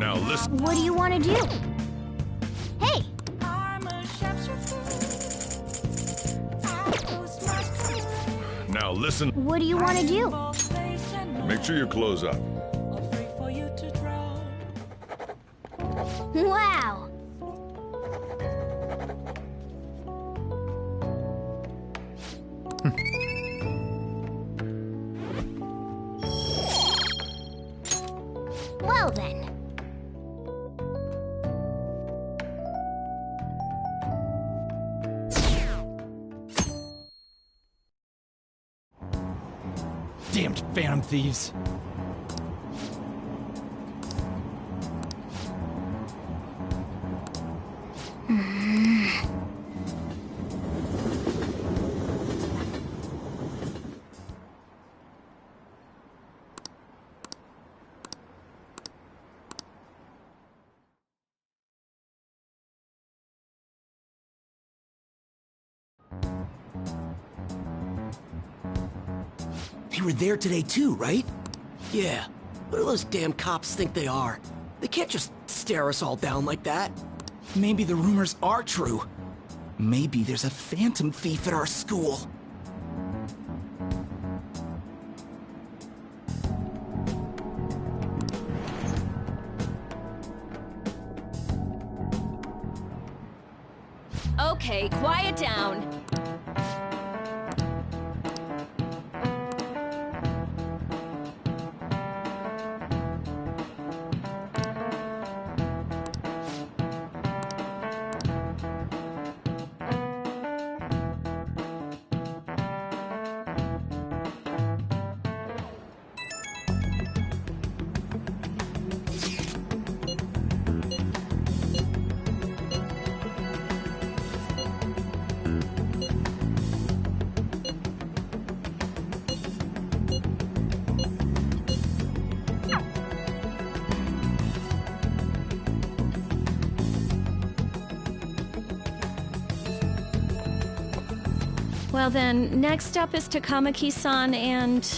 Now listen. What do you want to do? Hey! Now listen. What do you want to do? Make sure your clothes up. Wow! Well then. Damned phantom thieves. They were there today too, right? Yeah. What do those damn cops think they are? They can't just stare us all down like that. Maybe the rumors are true. Maybe there's a phantom thief at our school. Okay, quiet down. Well then, next up is Takamaki-san and...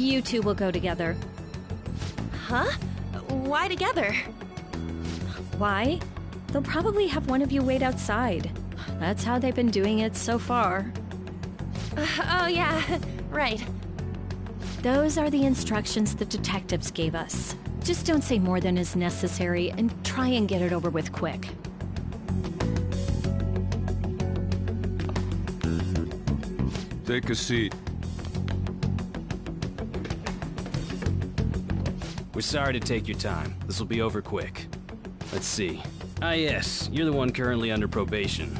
You two will go together. Huh? Why together? Why? They'll probably have one of you wait outside. That's how they've been doing it so far. Oh yeah, right. Those are the instructions the detectives gave us. Just don't say more than is necessary and try and get it over with quick. Take a seat. We're sorry to take your time. This will be over quick. Let's see. Ah yes, you're the one currently under probation.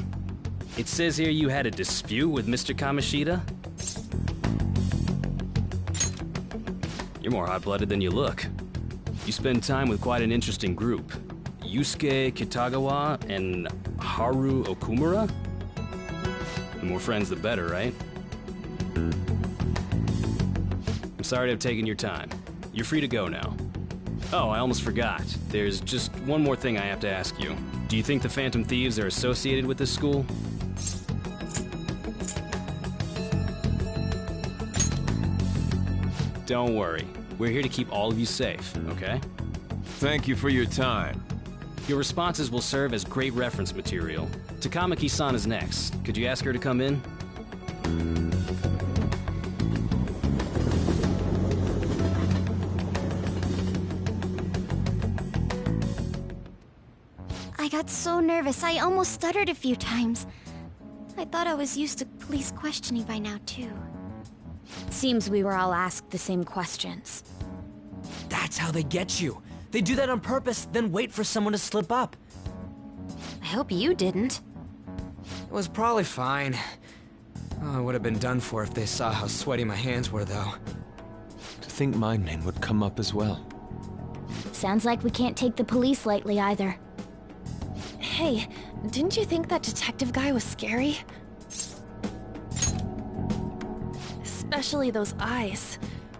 It says here you had a dispute with Mr. Kamishita? You're more hot-blooded than you look. You spend time with quite an interesting group. Yusuke Kitagawa and Haru Okumura? The more friends, the better, right? I'm sorry to have taken your time. You're free to go now. Oh, I almost forgot. There's just one more thing I have to ask you. Do you think the Phantom Thieves are associated with this school? Don't worry. We're here to keep all of you safe, okay? Thank you for your time. Your responses will serve as great reference material. Takamaki-san is next. Could you ask her to come in? I got so nervous, I almost stuttered a few times. I thought I was used to police questioning by now, too. Seems we were all asked the same questions. That's how they get you. They do that on purpose, then wait for someone to slip up. I hope you didn't. It was probably fine. Oh, I would have been done for if they saw how sweaty my hands were, though. To think my name would come up as well. Sounds like we can't take the police lightly either. Hey, didn't you think that detective guy was scary? Especially those eyes.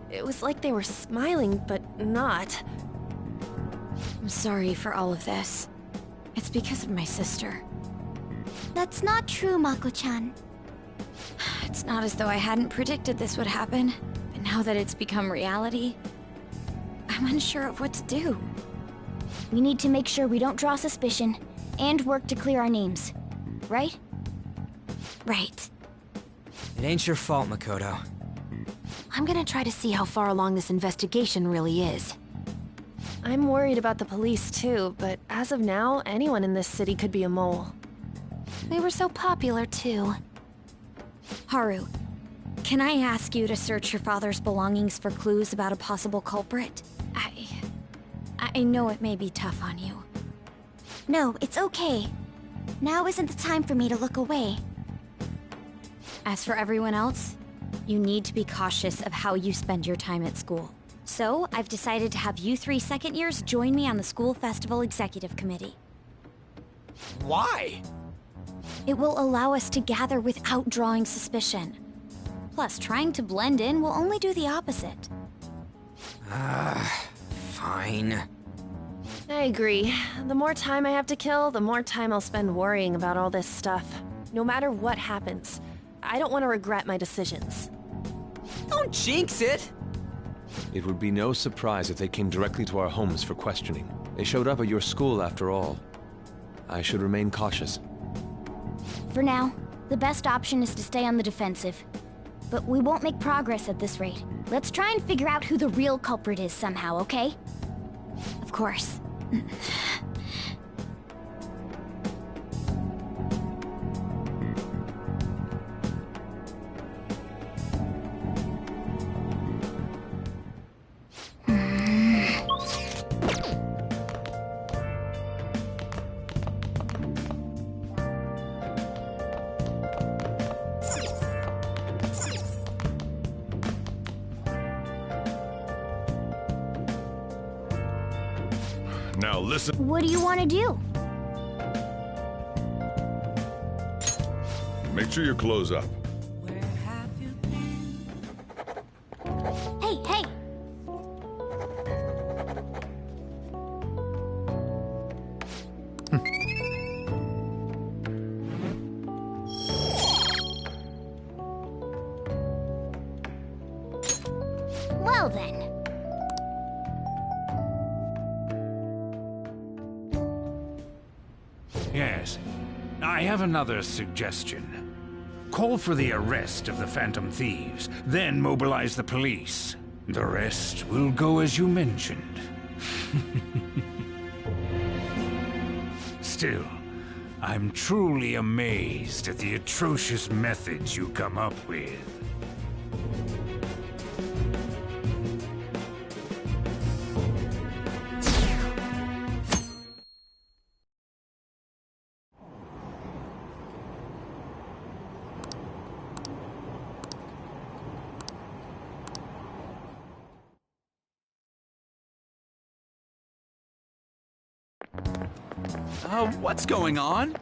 It was like they were smiling, but not. I'm sorry for all of this. It's because of my sister. That's not true, Mako-chan. It's not as though I hadn't predicted this would happen, but now that it's become reality, I'm unsure of what to do. We need to make sure we don't draw suspicion, and work to clear our names. Right? Right. It ain't your fault, Makoto. I'm gonna try to see how far along this investigation really is. I'm worried about the police too, but as of now, anyone in this city could be a mole. We were so popular, too. Haru, can I ask you to search your father's belongings for clues about a possible culprit? I know it may be tough on you. No, it's okay. Now isn't the time for me to look away. As for everyone else, you need to be cautious of how you spend your time at school. So, I've decided to have you three second years join me on the school festival executive committee. Why? It will allow us to gather without drawing suspicion. Plus, trying to blend in will only do the opposite. Fine. I agree. The more time I have to kill, the more time I'll spend worrying about all this stuff. No matter what happens, I don't want to regret my decisions. Don't jinx it! It would be no surprise if they came directly to our homes for questioning. They showed up at your school after all. I should remain cautious. For now, the best option is to stay on the defensive. But we won't make progress at this rate. Let's try and figure out who the real culprit is somehow, okay? Of course. Now listen. What do you want to do? Make sure your clothes up. Hey, hey! Well then. Yes. I have another suggestion. Call for the arrest of the Phantom Thieves, then mobilize the police. The rest will go as you mentioned. Still, I'm truly amazed at the atrocious methods you come up with. What's going on?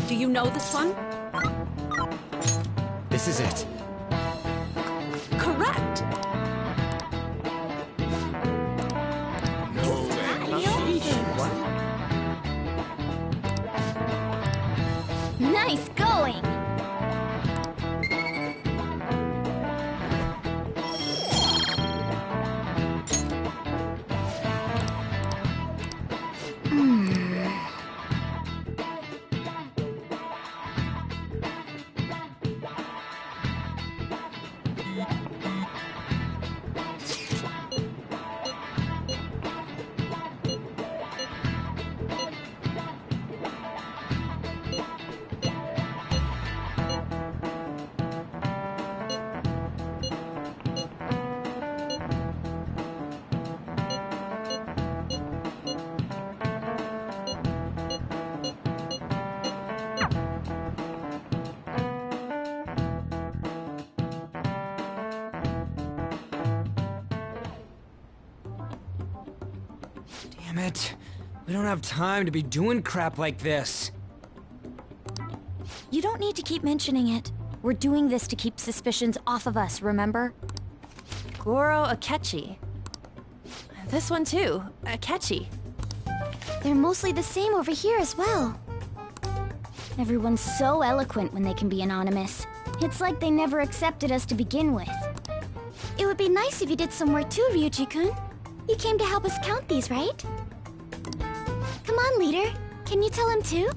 Do you know this one? This is it. Correct! Nice going! Damn it. We don't have time to be doing crap like this. You don't need to keep mentioning it. We're doing this to keep suspicions off of us, remember? Goro Akechi. This one too, Akechi. They're mostly the same over here as well. Everyone's so eloquent when they can be anonymous. It's like they never accepted us to begin with. It would be nice if you did some work too, Ryuji-kun. You came to help us count these, right? Come on, leader. Can you tell him too?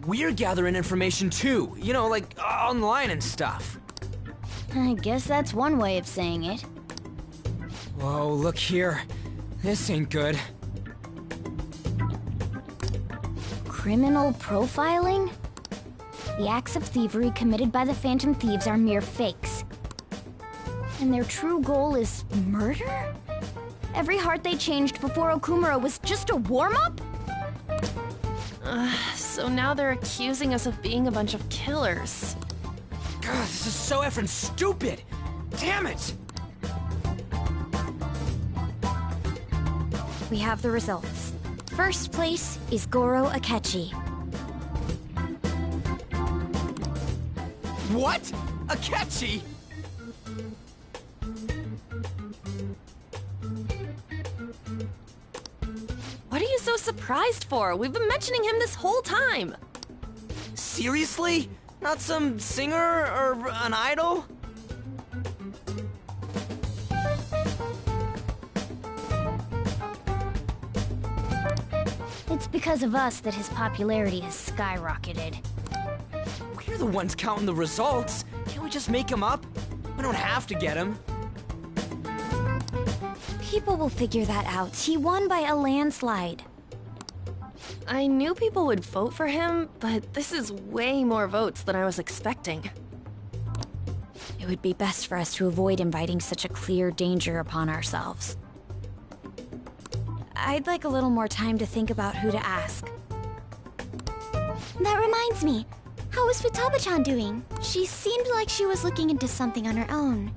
We're gathering information too, you know, like online and stuff. I guess that's one way of saying it. Whoa, look here. This ain't good. Criminal profiling? The acts of thievery committed by the Phantom Thieves are mere fakes. And their true goal is murder? Every heart they changed before Okumura was just a warm-up? So now they're accusing us of being a bunch of killers. God, this is so effing stupid! Damn it! We have the results. First place is Goro Akechi. What? Akechi? What are you so surprised for? We've been mentioning him this whole time. Seriously? Not some singer or an idol? It's because of us that his popularity has skyrocketed. We're the ones counting the results. Can't we just make him up? We don't have to get him. People will figure that out. He won by a landslide. I knew people would vote for him, but this is way more votes than I was expecting. It would be best for us to avoid inviting such a clear danger upon ourselves. I'd like a little more time to think about who to ask. That reminds me. How is Futaba-chan doing? She seemed like she was looking into something on her own.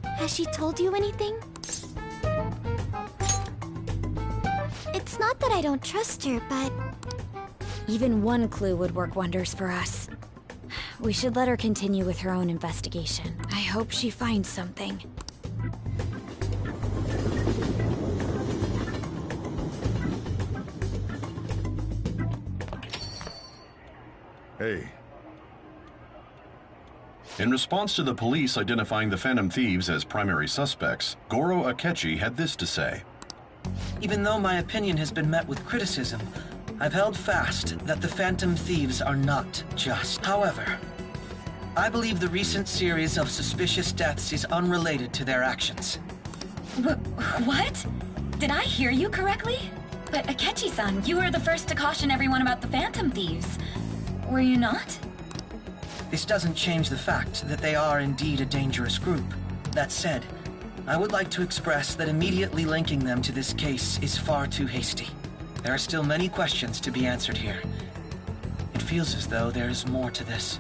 Has she told you anything? It's not that I don't trust her, but... Even one clue would work wonders for us. We should let her continue with her own investigation. I hope she finds something. Hey. In response to the police identifying the Phantom Thieves as primary suspects, Goro Akechi had this to say. Even though my opinion has been met with criticism, I've held fast that the Phantom Thieves are not just. However, I believe the recent series of suspicious deaths is unrelated to their actions. What? Did I hear you correctly? But Akechi-san, you were the first to caution everyone about the Phantom Thieves. Were you not? This doesn't change the fact that they are indeed a dangerous group. That said, I would like to express that immediately linking them to this case is far too hasty. There are still many questions to be answered here. It feels as though there is more to this.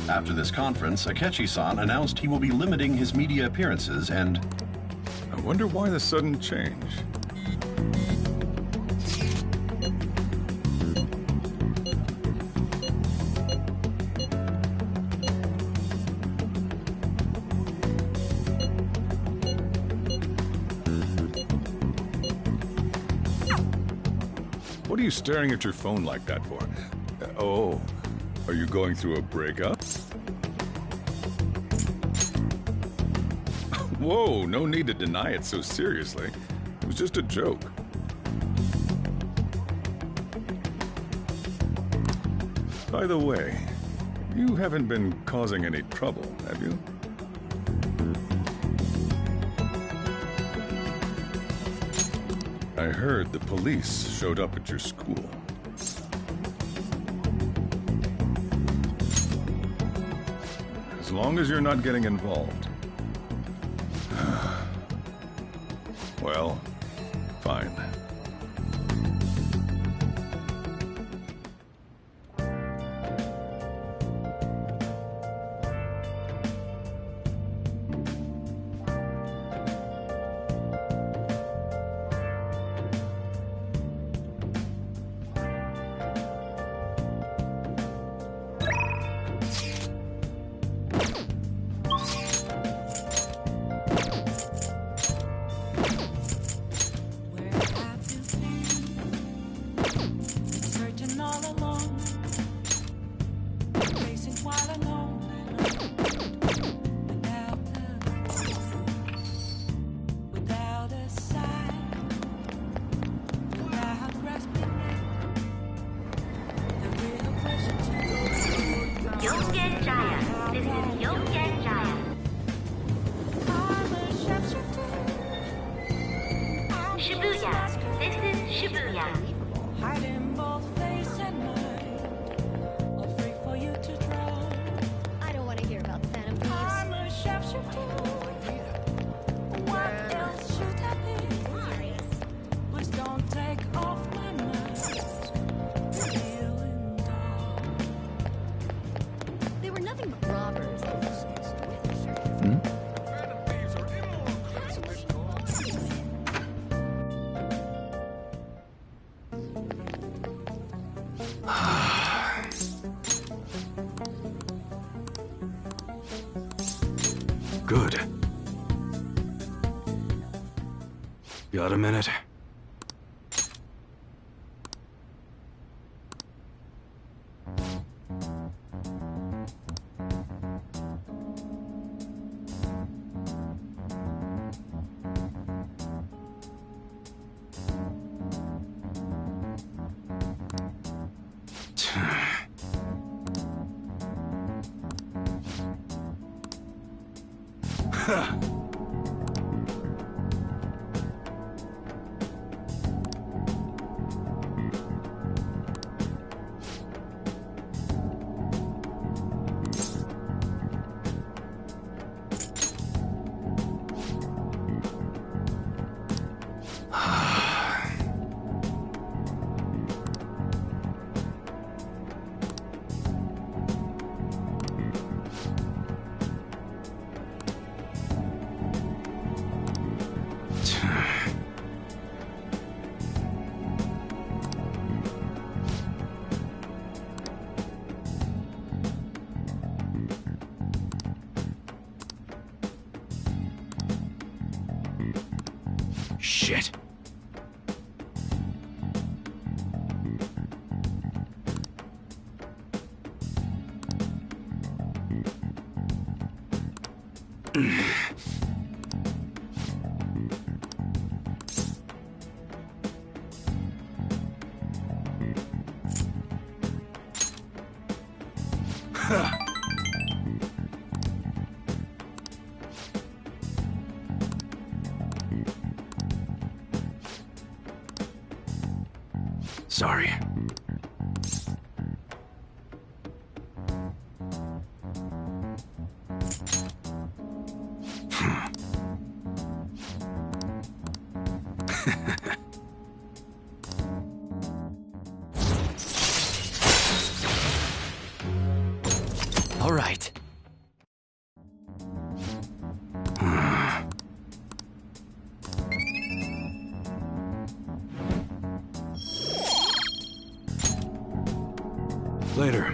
After this conference, Akechi-san announced he will be limiting his media appearances and... I wonder why the sudden change. What are you staring at your phone like that for? Oh, are you going through a breakup? Whoa, no need to deny it so seriously. It was just a joke. By the way, you haven't been causing any trouble, have you? I heard the police showed up at your school. As long as you're not getting involved. Well, fine. Good. Got a minute? Shit. Sorry. All right. Later.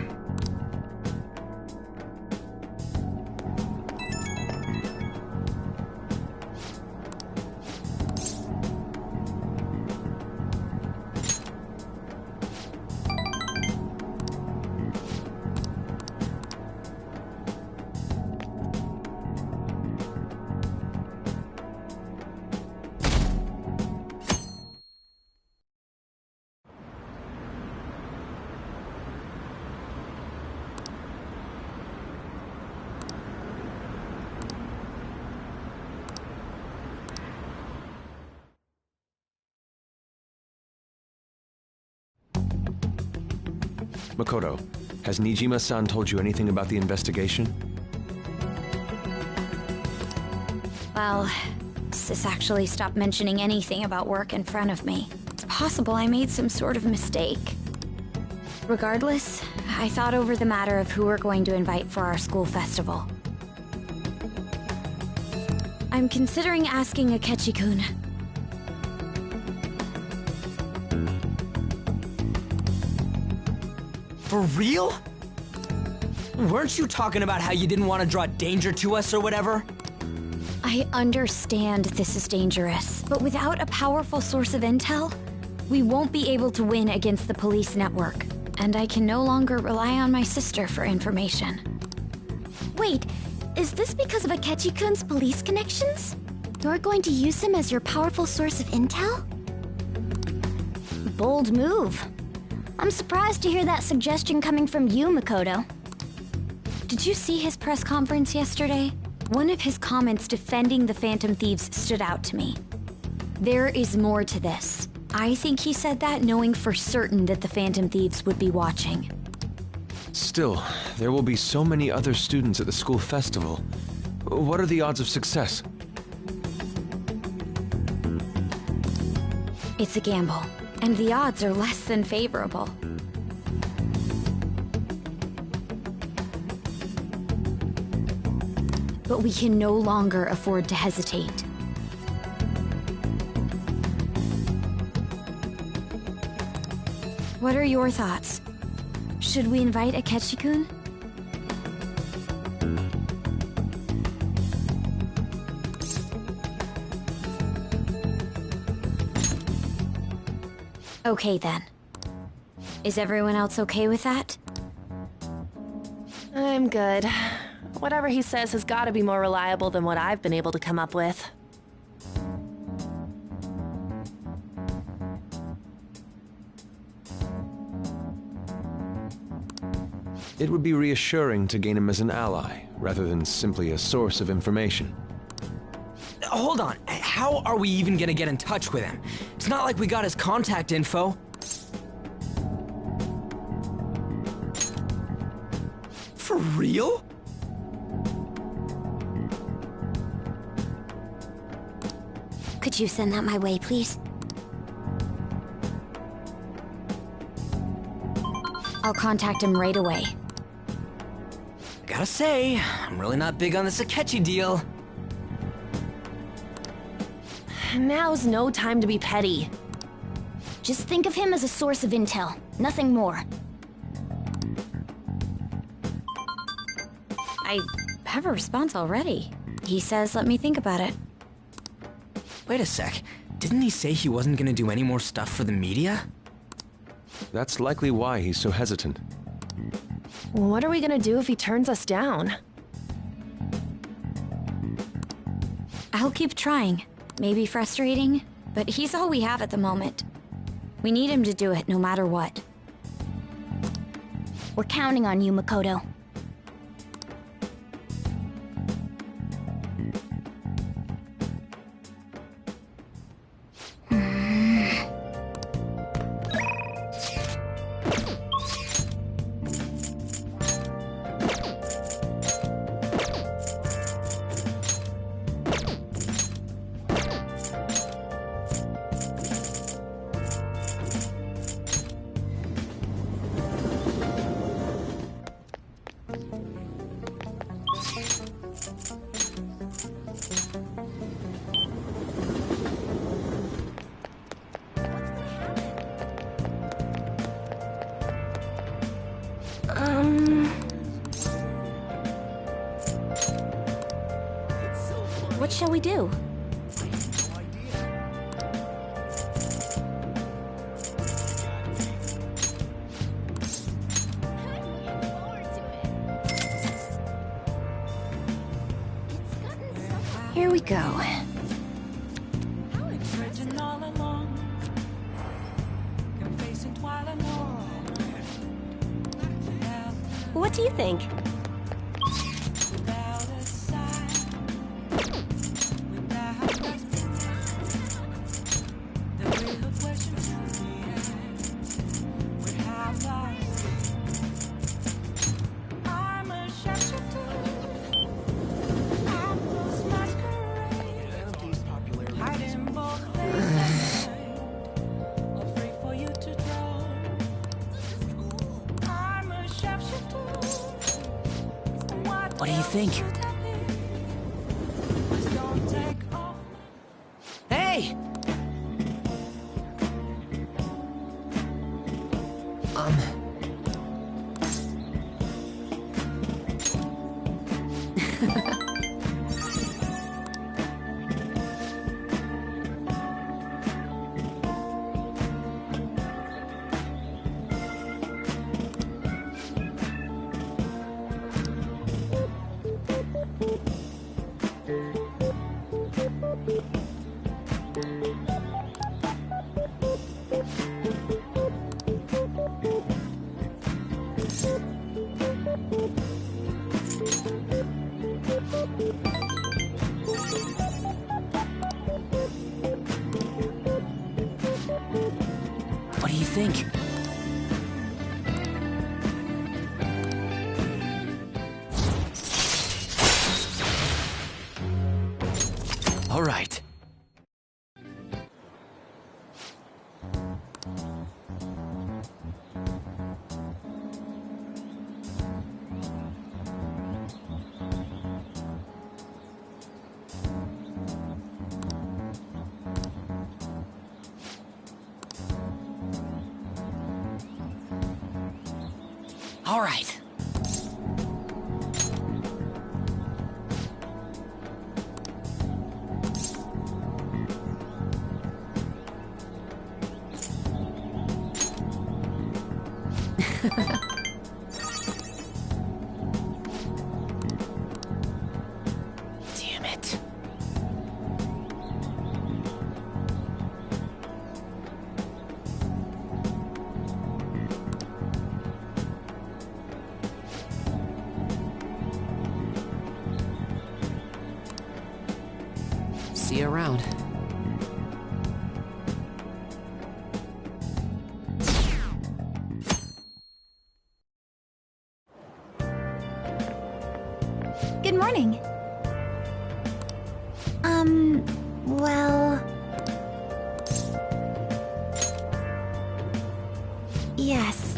Makoto, has Nijima-san told you anything about the investigation? Well, Sis actually stopped mentioning anything about work in front of me. It's possible I made some sort of mistake. Regardless, I thought over the matter of who we're going to invite for our school festival. I'm considering asking Akechi-kun. For real? Weren't you talking about how you didn't want to draw danger to us or whatever? I understand this is dangerous, but without a powerful source of intel, we won't be able to win against the police network, and I can no longer rely on my sister for information. Wait, is this because of Akechi-kun's police connections? You're going to use him as your powerful source of intel? Bold move. I'm surprised to hear that suggestion coming from you, Makoto. Did you see his press conference yesterday? One of his comments defending the Phantom Thieves stood out to me. There is more to this. I think he said that knowing for certain that the Phantom Thieves would be watching. Still, there will be so many other students at the school festival. What are the odds of success? It's a gamble, and the odds are less than favorable. But we can no longer afford to hesitate. What are your thoughts? Should we invite Akechi-kun? Okay then. Is everyone else okay with that? I'm good. Whatever he says has got to be more reliable than what I've been able to come up with. It would be reassuring to gain him as an ally, rather than simply a source of information. Hold on, how are we even gonna get in touch with him? It's not like we got his contact info. For real? Could you send that my way, please? I'll contact him right away. I gotta say, I'm really not big on this Akechi deal. Now's no time to be petty. Just think of him as a source of intel, nothing more. I have a response already. He says let me think about it. Wait a sec. Didn't he say he wasn't gonna do any more stuff for the media? That's likely why he's so hesitant. Well, what are we gonna do if he turns us down? I'll keep trying. Maybe frustrating, but he's all we have at the moment. We need him to do it no matter what. We're counting on you, Makoto. What shall we do? Here we go. What do you think? What do you think? Hey! What do you think? All right. All right. Damn it. See you around. Good morning. Well... Yes.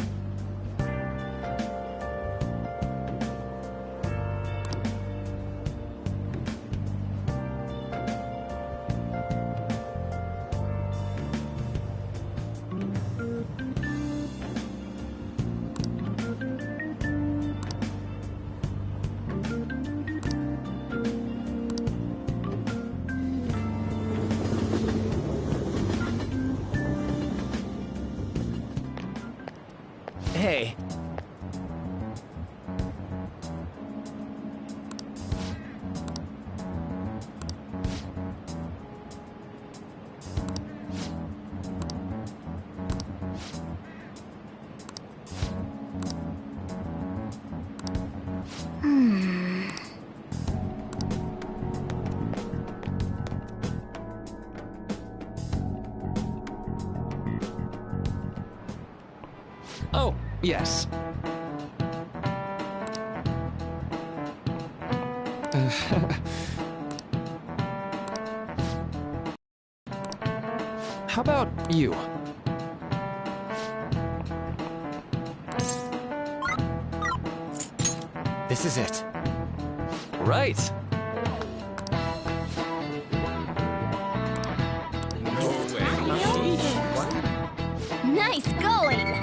Oh, yes. How about you? This is it. Right. Nice going!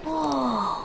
Whoa.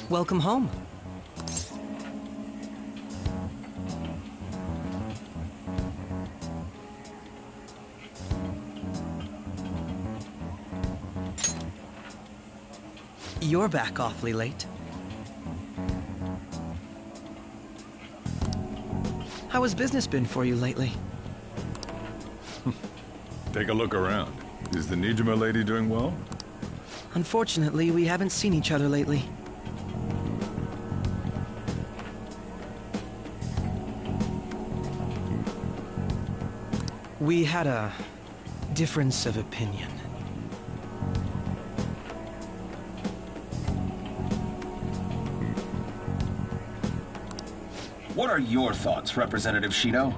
Welcome home. You're back awfully late. How has business been for you lately? Take a look around. Is the Nijima lady doing well? Unfortunately, we haven't seen each other lately. We had a difference of opinion. What are your thoughts, Representative Shido?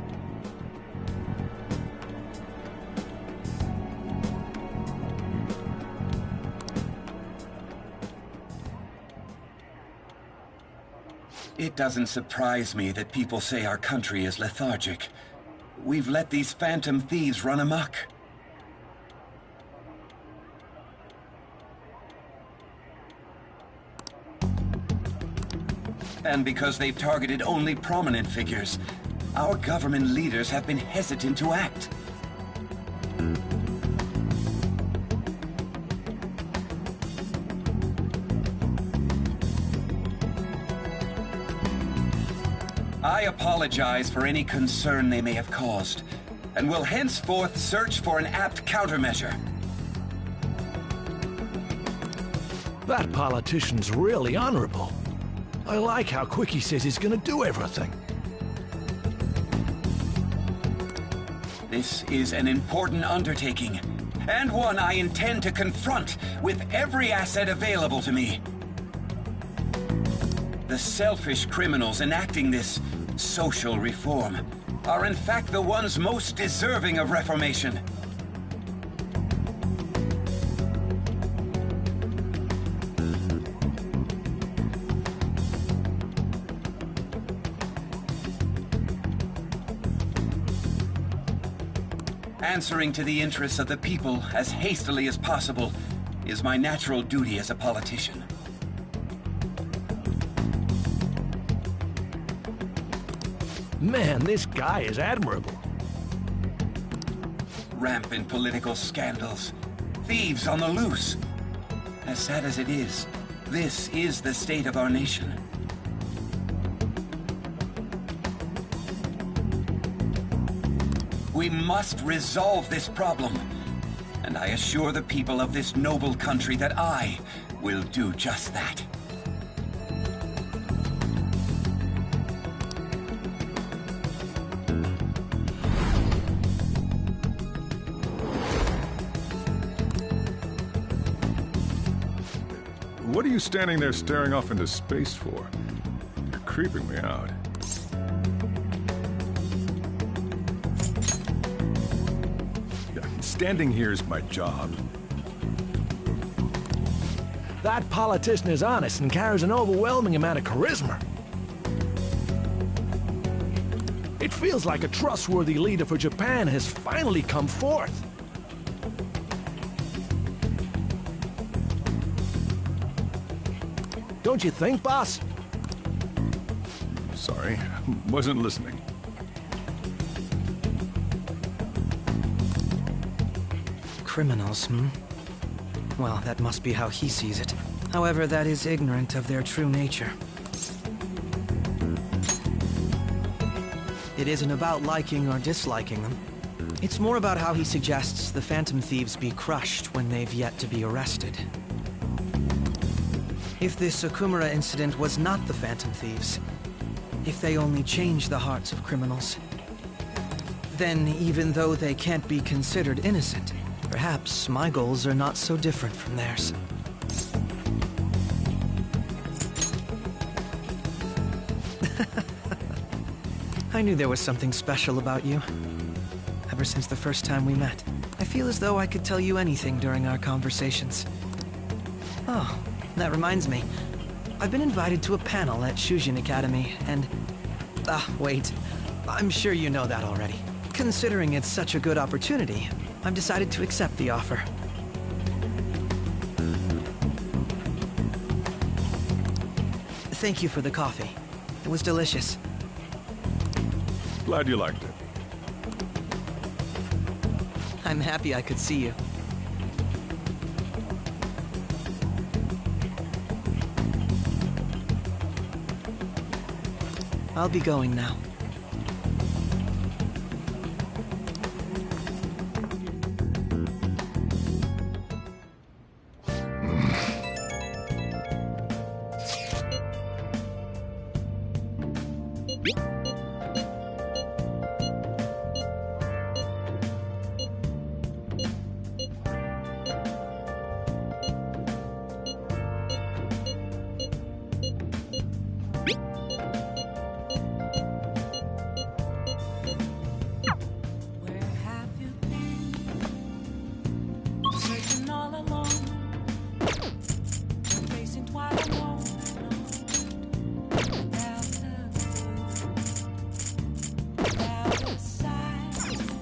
It doesn't surprise me that people say our country is lethargic. We've let these phantom thieves run amok. And because they've targeted only prominent figures, our government leaders have been hesitant to act. I apologize for any concern they may have caused, and will henceforth search for an apt countermeasure. That politician's really honorable. I like how quick he says he's gonna do everything. This is an important undertaking, and one I intend to confront with every asset available to me. The selfish criminals enacting this social reform are in fact the ones most deserving of reformation. Answering to the interests of the people as hastily as possible is my natural duty as a politician. Man, this guy is admirable. Rampant political scandals, thieves on the loose. As sad as it is, this is the state of our nation. We must resolve this problem, and I assure the people of this noble country that I will do just that. what are you standing there staring off into space for? You're creeping me out. Standing here is my job. That politician is honest and carries an overwhelming amount of charisma. It feels like a trustworthy leader for Japan has finally come forth. Don't you think, boss? Sorry, wasn't listening. Criminals, hmm? Well, that must be how he sees it. However, that is ignorant of their true nature. It isn't about liking or disliking them. It's more about how he suggests the Phantom Thieves be crushed when they've yet to be arrested. If this Okumura incident was not the Phantom Thieves, if they only change the hearts of criminals, then even though they can't be considered innocent, perhaps my goals are not so different from theirs. I knew there was something special about you. Ever since the first time we met. I feel as though I could tell you anything during our conversations. Oh, that reminds me. I've been invited to a panel at Shujin Academy, and... wait. I'm sure you know that already. Considering it's such a good opportunity, I've decided to accept the offer. Thank you for the coffee. It was delicious. Glad you liked it. I'm happy I could see you. I'll be going now.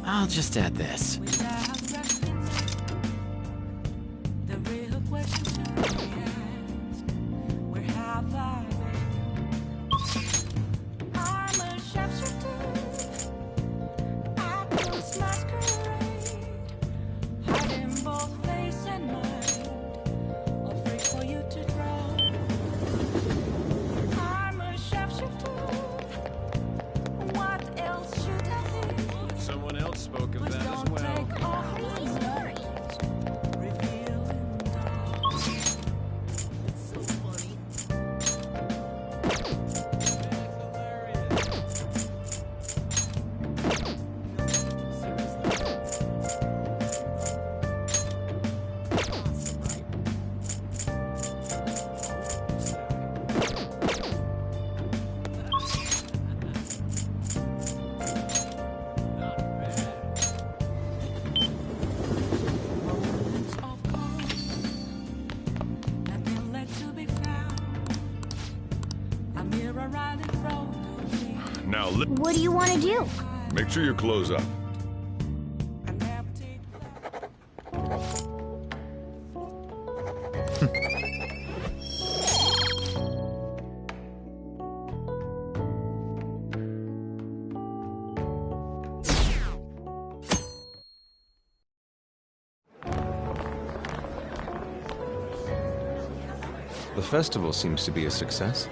I'll just add this. Now, what do you want to do? Make sure you close up. The festival seems to be a success.